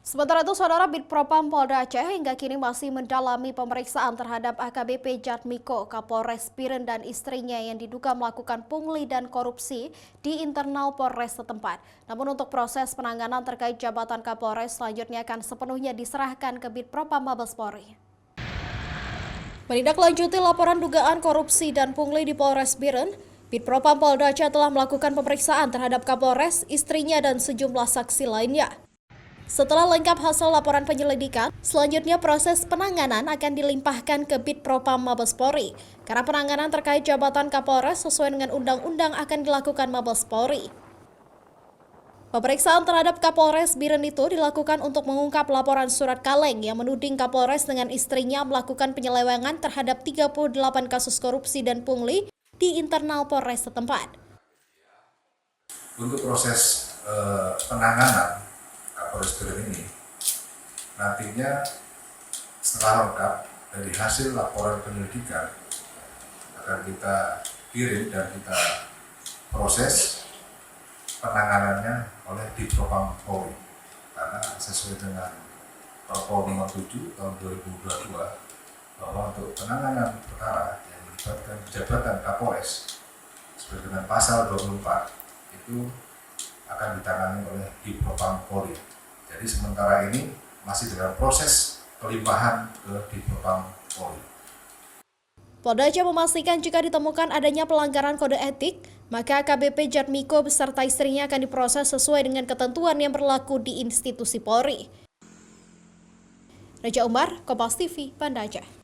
Sementara itu, Saudara Bitpropam Polda Aceh hingga kini masih mendalami pemeriksaan terhadap AKBP Jatmiko, Kapolres Biren dan istrinya yang diduga melakukan pungli dan korupsi di internal Polres setempat. Namun untuk proses penanganan terkait jabatan Kapolres selanjutnya akan sepenuhnya diserahkan ke Bitpropam Mabes Polri. Menindaklanjuti laporan dugaan korupsi dan pungli di Polres Biren, Bitpropam Polda Aceh telah melakukan pemeriksaan terhadap Kapolres, istrinya dan sejumlah saksi lainnya. Setelah lengkap hasil laporan penyelidikan, selanjutnya proses penanganan akan dilimpahkan ke Bitpropam Mabes Polri. Karena penanganan terkait jabatan Kapolres sesuai dengan undang-undang akan dilakukan Mabes Polri. Pemeriksaan terhadap Kapolres Biren itu dilakukan untuk mengungkap laporan surat kaleng yang menuding Kapolres dengan istrinya melakukan penyelewengan terhadap 38 kasus korupsi dan pungli di internal Polres setempat. Untuk proses penanganan Kapolres Biren ini nantinya setelah lengkap dari hasil laporan penyelidikan akan kita kirim dan kita proses penanganannya oleh Bitpropam Polri, karena sesuai dengan Perpol nomor 7 tahun 2022 bahwa untuk penanganan perkara yang melibatkan jabatan Kapolres sesuai dengan pasal 24 itu akan ditangani oleh Bitpropam Polri. Jadi sementara ini masih dalam proses pelimpahan ke Bitpropam Polri. Polda Aceh memastikan jika ditemukan adanya pelanggaran kode etik, maka AKBP Jatmiko beserta istrinya akan diproses sesuai dengan ketentuan yang berlaku di institusi Polri. Reja Umar, Kompas TV, Banda Aceh.